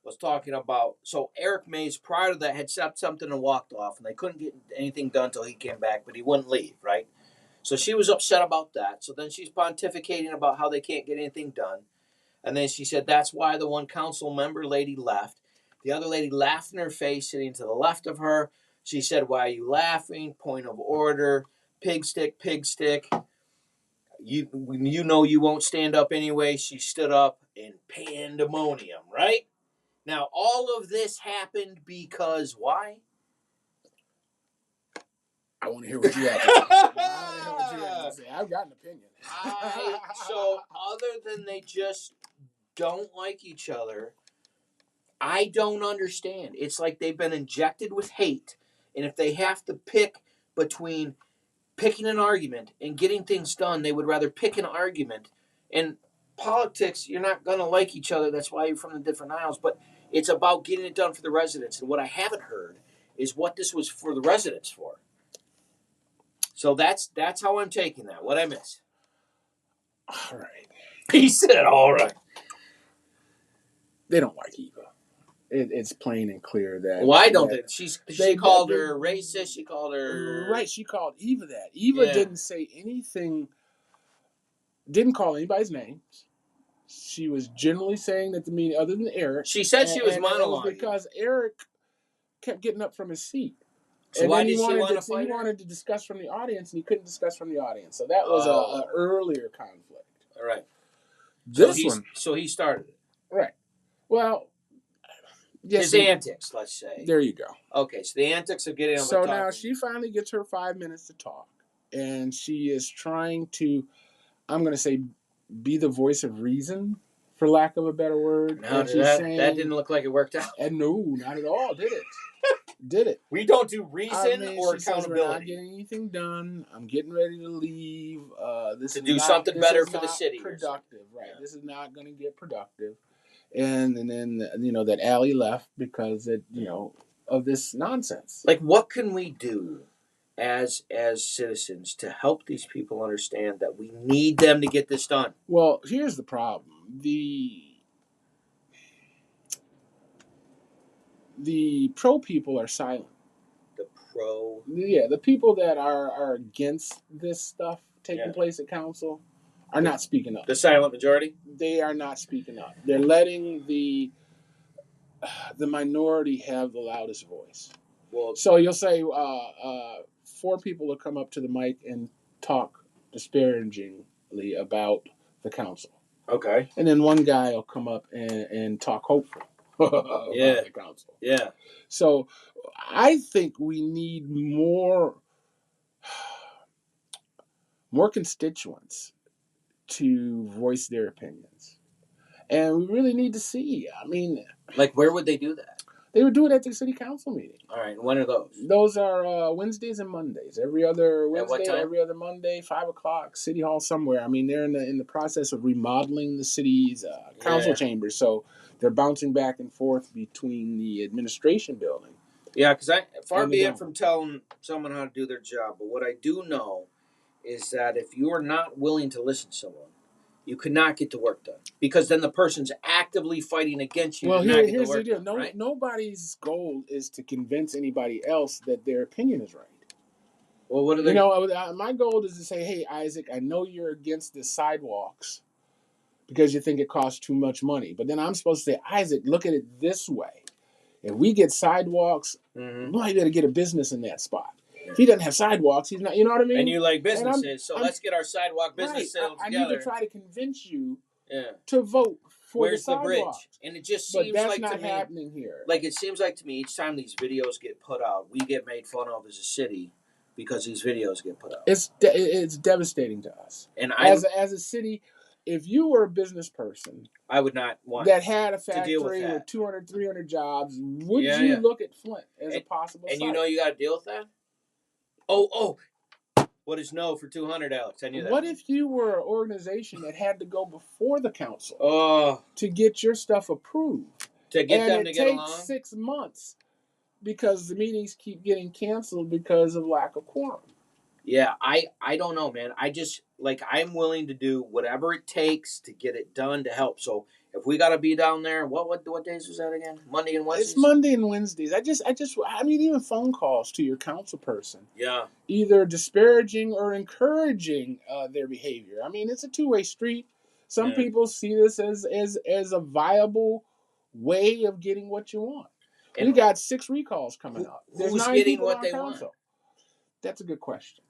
was talking about, so Eric Mays prior to that had said something and walked off, and they couldn't get anything done until he came back, but he wouldn't leave, right? So she was upset about that. So then she's pontificating about how they can't get anything done. And then she said that's why the one council member lady left. The other lady laughed in her face, sitting to the left of her. She said, "Why are you laughing? Point of order. Pig stick, pig stick. You know you won't stand up anyway." She stood up in pandemonium, right? Now, all of this happened because why? I want to hear what you have to say. I want to hear what you have to say. I've got an opinion. So, other than they just don't like each other, I don't understand. It's like they've been injected with hate, and if they have to pick between picking an argument and getting things done, they would rather pick an argument. And politics, you're not going to like each other. That's why you're from the different aisles. But it's about getting it done for the residents. And what I haven't heard is what this was for the residents for. So that's how I'm taking that. What I miss? All right. He said, all right. They don't like Eva. It's plain and clear that. Why don't they? They called her racist. She called her. Right, she called Eva that. Eva didn't say anything, didn't call anybody's names. She was generally saying that the meeting, other than Eric. She said she was monologuing. Because Eric kept getting up from his seat. So and why then did she want to fight He her? wanted to discuss from the audience, and he couldn't discuss from the audience. So that was an earlier conflict. All right. This one. So he started it. Right. Well, yes. His antics, let's say. There you go. Okay, so the antics of getting on So the now she finally gets her 5 minutes to talk, and she is trying to, I'm going to say, be the voice of reason, for lack of a better word. No, that didn't look like it worked out. And no, not at all, did it? Did it? We don't do reason or she says, we're not accountability. getting anything done. I'm getting ready to leave. This To is do not, something this better is for the not city. Productive, right? Yeah. This is not going to get productive. And then that Allie left because of this nonsense. Like, what can we do as citizens to help these people understand that we need them to get this done? Well, here's the problem. The pro people are silent. The people that are against this stuff taking place at council are not speaking up. The silent majority? They are not speaking up. They're letting the minority have the loudest voice. Well, so you'll say 4 people will come up to the mic and talk disparagingly about the council. Okay. And then one guy will come up and talk hopeful about the council. Yeah. So I think we need more constituents to voice their opinions. And we really need to see. I mean, like, where would they do that? They would do it at the city council meeting. All right. When are those? Those are Wednesdays and Mondays. Every other Wednesday, at what time? every other Monday, 5:00, City Hall somewhere. I mean, they're in the process of remodeling the city's council chambers, so they're bouncing back and forth between the administration building. Yeah, because far be it from telling someone how to do their job, but what I do know is that if you are not willing to listen to someone, you cannot get the work done, because then the person's actively fighting against you. Well, to not get here's the work deal. done, right? Nobody's goal is to convince anybody else that their opinion is right. Well, what are they? My goal is to say, hey, Isaac, I know you're against the sidewalks because you think it costs too much money. But then I'm supposed to say, Isaac, look at it this way. If we get sidewalks, we might be able to get a business in that spot. If he doesn't have sidewalks, he's not, you know what I mean? And you like businesses, so let's get our sidewalk business sales I together. need to try to convince you to vote for Where's the the bridge? sidewalks. And it just But seems that's like not to me, happening here. like it seems like to me each time these videos get put out, we get made fun of as a city because these videos get put out. It's devastating to us. And as a city, if you were a business person, I would not want that had a to deal factory with with 200, 300 jobs, would you look at Flint as a possible And site? you know you got to deal with that? Oh. What is no for 200, Alex? I knew that. What if you were an organization that had to go before the council to get your stuff approved? To get them and to get along? it takes 6 months because the meetings keep getting canceled because of lack of quorum. Yeah, I don't know, man. I just, I'm willing to do whatever it takes to get it done to help. So If we got to be down there, what days was that again? Monday and Wednesdays? It's Monday and Wednesdays. I mean, even phone calls to your council person, Yeah. either disparaging or encouraging their behavior. I mean, it's a two-way street. Some Yeah. people see this as a viable way of getting what you want. And We got 6 recalls coming up. There's who's 9 getting people what on they council. want? That's a good question.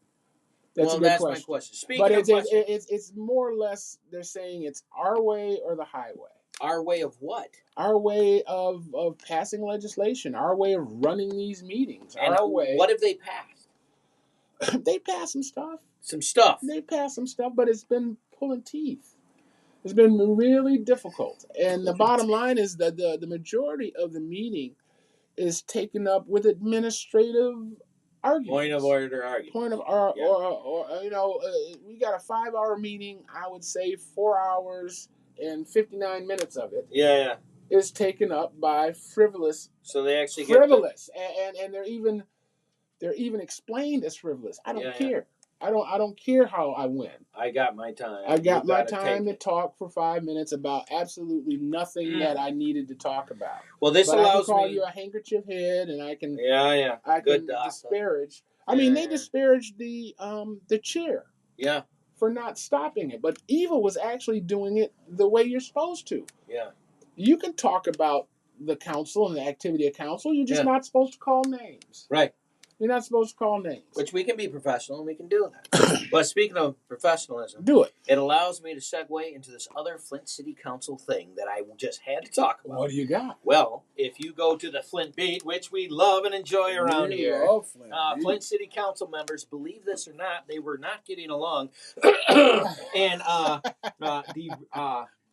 Well, that's my question. Speaking But of questions, it's more or less they're saying it's our way or the highway. our way of what? Our way of passing legislation, our way of running these meetings, And our way. what have they passed? They passed some stuff. Some stuff. They passed some stuff, but it's been pulling teeth. It's been really difficult. And the bottom line is that the majority of the meeting is taken up with administrative arguments. Point of order argument. Point of Yeah. or we got a 5-hour meeting. I would say 4 hours and 59 minutes of it Yeah. is taken up by frivolous. So they actually And they're even explained as frivolous. I don't Yeah. care. I don't care how I win. I got my time. I got You my gotta time to take it. talk for 5 minutes about absolutely nothing that I needed to talk about. Well, this But I can allows call me. you a handkerchief head, and I can Yeah. can Good doc. disparage. I mean, they Yeah. disparaged the chair Yeah. for not stopping it, but Eva was actually doing it the way you're supposed to. Yeah. You can talk about the council and the activity of council. You're just Yeah. not supposed to call names. Right. You're not supposed to call names. Which we can be professional and we can do that. But speaking of professionalism, Do it. it allows me to segue into this other Flint City Council thing that I just had to talk about. What do you got? Well, if you go to the Flint Beat, which we love and enjoy around We here, love Flint Beat. Flint City Council members, believe this or not, they were not getting along. And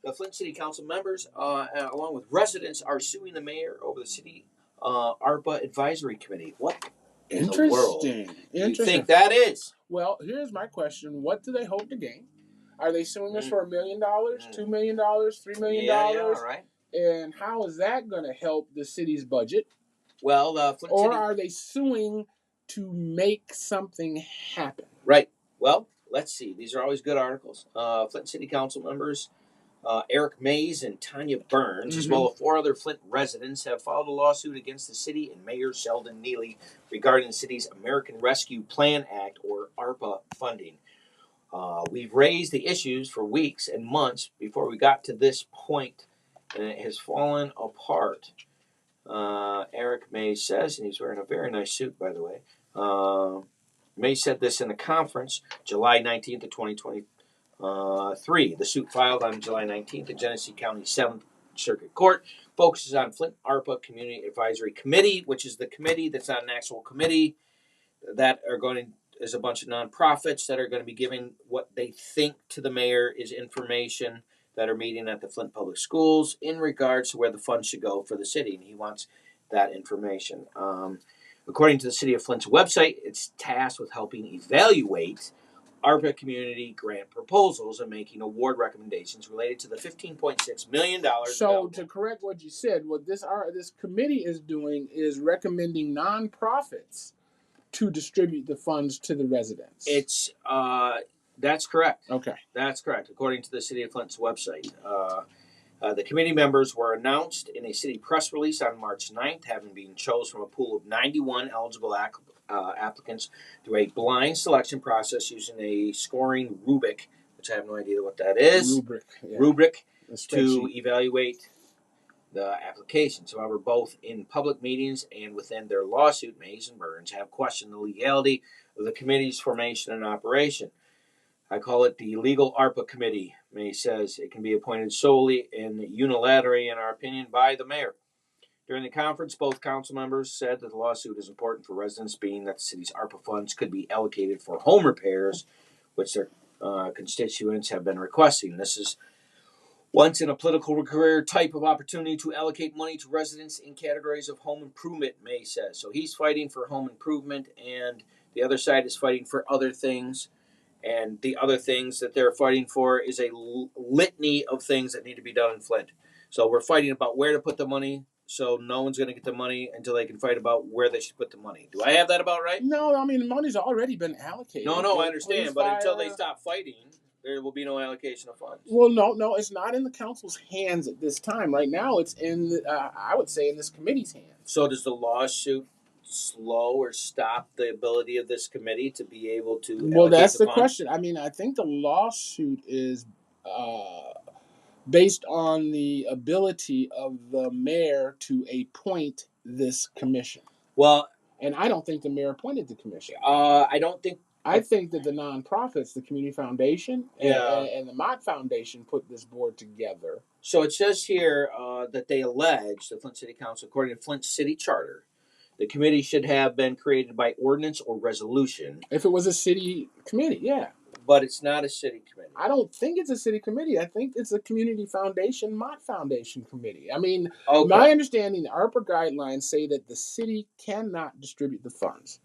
the Flint City Council members, along with residents, are suing the mayor over the city ARPA Advisory Committee. What in the world do you think that is? Well, here's my question: what do they hope to gain? Are they suing us for $1 million, $2 million, $3 million? Yeah, right. And how is that going to help the city's budget? Well, Flint Or City, are they suing to make something happen? right. Well, let's see. These are always good articles. Flint City Council members Eric Mays and Tanya Burns, as well as 4 other Flint residents, have filed a lawsuit against the city and Mayor Sheldon Neely regarding the city's American Rescue Plan Act, or ARPA, funding. We've raised the issues for weeks and months before we got to this point, and it has fallen apart. Eric Mays says, and he's wearing a very nice suit, by the way. Mays said this in a conference, July 19th of 2023. The suit filed on July 19th at Genesee County 7th Circuit Court focuses on Flint ARPA Community Advisory Committee, which is the committee that's not an actual committee that are going to, is a bunch of nonprofits that are going to be giving what they think to the mayor is information that are meeting at the Flint Public Schools in regards to where the funds should go for the city, and he wants that information. According to the City of Flint's website, it's tasked with helping evaluate ARPA community grant proposals and making award recommendations related to the $15.6 million. So, to correct what you said, what this committee is doing is recommending nonprofits to distribute the funds to the residents. It's that's correct. Okay. That's correct. According to the City of Flint's website, the committee members were announced in a city press release on March 9th, having been chosen from a pool of 91 eligible applicants through a blind selection process using a scoring rubric, which I have no idea what that is. Rubric to evaluate the applications. However, both in public meetings and within their lawsuit, Mays and Burns have questioned the legality of the committee's formation and operation. I call it the Legal ARPA Committee. May says it can be appointed solely and unilaterally, in our opinion, by the mayor. During the conference, both council members said that the lawsuit is important for residents, being that the city's ARPA funds could be allocated for home repairs, which their constituents have been requesting. This is once in a political career type of opportunity to allocate money to residents in categories of home improvement, May says. So he's fighting for home improvement, and the other side is fighting for other things. And the other things that they're fighting for is a litany of things that need to be done in Flint. So we're fighting about where to put the money, so no one's going to get the money until they can fight about where they should put the money. Do I have that about right? No, I mean, the money's already been allocated. No, I understand. But until they stop fighting, There will be no allocation of funds. Well, no, it's not in the council's hands at this time. Right now, it's in, I would say, in this committee's hands. So does the lawsuit slow or stop the ability of this committee to be able to Well, allocate that's the funds? question. I mean, I think the lawsuit is based on the ability of the mayor to appoint this commission. Well, And I don't think the mayor appointed the commission. I don't think. I think that the nonprofits, the Community Foundation and the Mott Foundation, put this board together. So it says here that they allege, the Flint City Council, according to Flint City Charter, the committee should have been created by ordinance or resolution. If it was a city committee, yeah. But it's not a city committee. I don't think it's a city committee. I think it's a Community Foundation, Mott Foundation committee. I mean, my understanding, the ARPA guidelines say that the city cannot distribute the funds,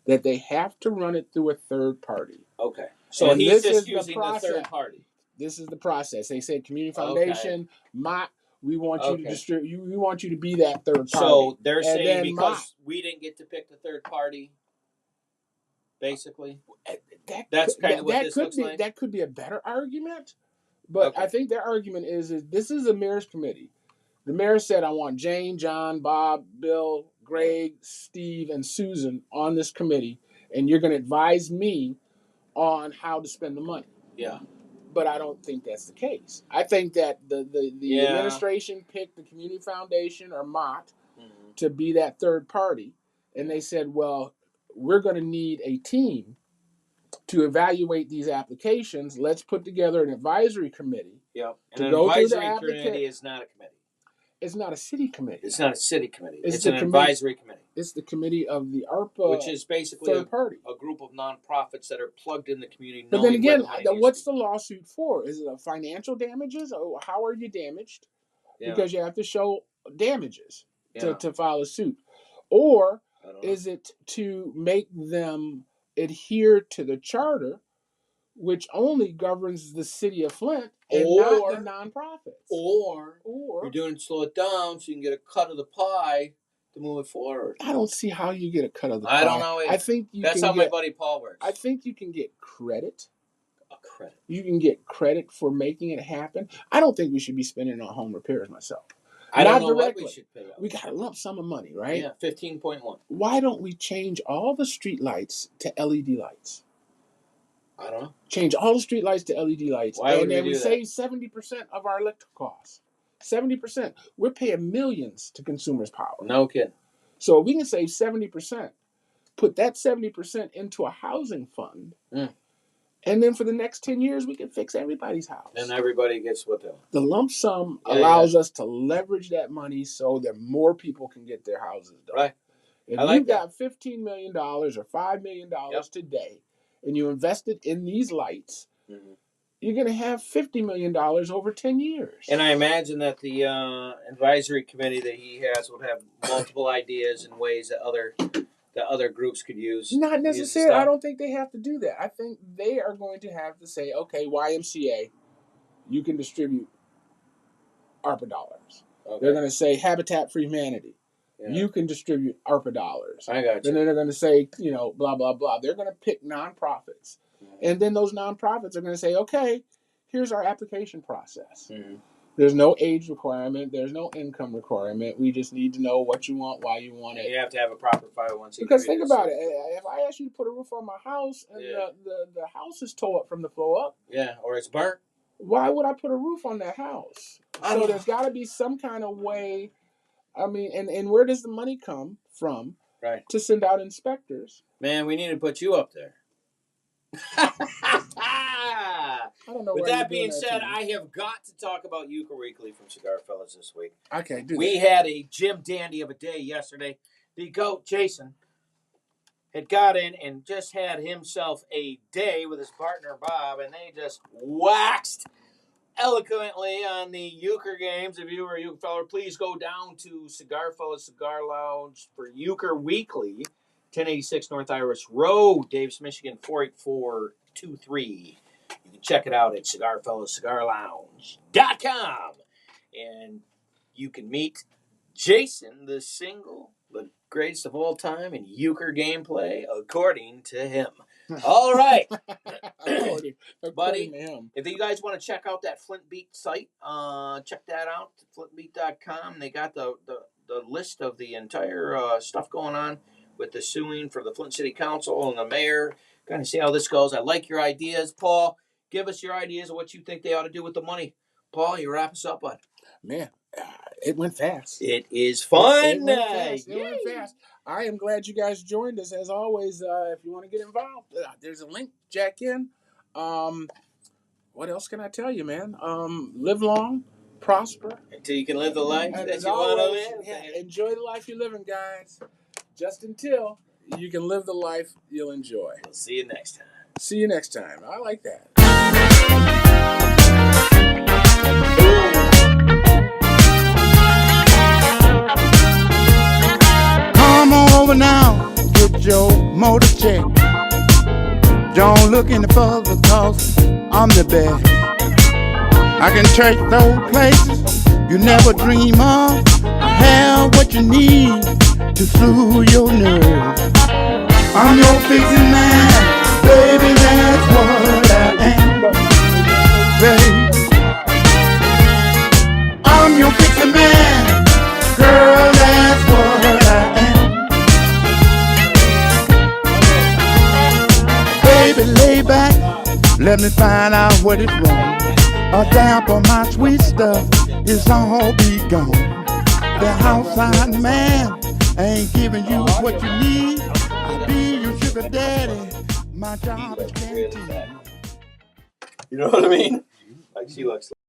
that they have to run it through a third party. Okay. So And he's this just is the using the process. third party. This is the process. They said Community Foundation, Mott, we want you to distribute. We want you to be that third party. So they're And saying then because we didn't get to pick the third party, basically. That's kind of what this looks like? That could be a better argument, but I think their argument is this is a mayor's committee. The mayor said, I want Jane, John, Bob, Bill, Greg, Steve, and Susan on this committee, and you're going to advise me on how to spend the money. Yeah. But I don't think that's the case. I think that the administration picked the Community Foundation or Mott to be that third party, and they said, well, we're going to need a team to evaluate these applications. Let's put together an advisory committee. Yep. And To an go through the advisory committee is not a committee. It's not a city committee. It's not a city committee. It's It's the an committee- advisory committee, It's the committee of the ARPA, which is basically third party. a group of nonprofits that are plugged in the community. But then knowing where again, the money needs what's to the lawsuit for? Is it a financial damages? Or how are you damaged? be. Yeah. Because you have to show damages Yeah. to file a suit. Or I don't know. is it to make them adhere to the charter, which only governs the city of Flint and not the nonprofits? Or you're doing it to slow it down so you can get a cut of the pie to move it forward. I don't see how you get a cut of the pie. I don't know either. I think you That's can how my get, buddy Paul works. I think you can get credit. A credit. You can get credit for making it happen. I don't think we should be spending on home repairs myself. I don't Not know directly. what we should pay out. We got a lump sum of money, right? Yeah, 15.1. Why don't we change all the street lights to LED lights? I don't know. Change all the street lights to LED lights. Why would and we then do we that? save 70% of our electric costs. 70%. We're paying millions to consumers' power. No kidding. So we can save 70%, put that 70% into a housing fund, and then for the next 10 years, we can fix everybody's house. And everybody gets what they want. The lump sum Yeah, allows us to leverage that money so that more people can get their houses done. Right. If I like you've got $15 million or $5 million today, and you invest it in these lights, you're going to have $50 million over 10 years. And I imagine that the advisory committee that he has would have multiple ideas and ways that other groups could use. Not use the necessarily. I stuff. don't think they have to do that. I think they are going to have to say, okay, YMCA, you can distribute ARPA dollars. Okay. They're going to say Habitat for Humanity. Yeah. You can distribute ARPA dollars. I got you. Then they're going to say, blah, blah, blah. They're going to pick nonprofits. And then those nonprofits are going to say, okay, here's our application process. There's no age requirement. There's no income requirement. We just need to know what you want, why you want it. You have to have a proper 501c3. Because think about it. If I ask you to put a roof on my house and the house is tore up from the floor up, Yeah, or it's burnt. why would I put a roof on that house? So there's got to be some kind of way. I mean, and where does the money come from to send out inspectors? Man, we need to put you up there. I don't know. With why you're that doing being that said, to me. I have got to talk about Euchre Weekly from Cigar Fellas this week. Okay, do We that. had a Jim Dandy of a day yesterday. The GOAT, Jason, had got in and just had himself a day with his partner, Bob, and they just waxed eloquently on the Euchre games. If you were a Euchre fellow, please go down to Cigar Fellas Cigar Lounge for Euchre Weekly, 1086 North Irish Road, Davis, Michigan, 48423. You can check it out at cigarfellascigarlounge.com. And you can meet Jason, the single, the greatest of all time in euchre gameplay, according to him. All right. according Buddy, to him. if you guys want to check out that Flint Beat site, check that out, flintbeat.com. They got the list of the entire stuff going on with the suing for the Flint City Council and the mayor. Kind of see how this goes. I like your ideas, Paul. Give us your ideas of what you think they ought to do with the money. Paul, you wrap us up, bud. Man, it went fast. It is fun. It went fast. It went fast. I am glad you guys joined us. As always, if you want to get involved, there's a link. Jack in. What else can I tell you, man? Live long, prosper. Until you can live the life And that as you want to always, live. yeah, enjoy the life you're living, guys. Just until you can live the life you'll enjoy. We'll see you next time. See you next time. I like that. Come on over now, get your motor check. Don't look any further, cause I'm the best. I can take those places you never dream of. I have what you need to soothe your nerves. I'm your fixing man, baby, that's what I am. Baby, I'm your fixing man, girl, that's what I am. Baby, lay back, let me find out what is wrong. A damp of my sweet stuff is all be gone. The outside man ain't giving you what you need. I be your sugar daddy, my job is canteen. You know what I mean? Like she looks like.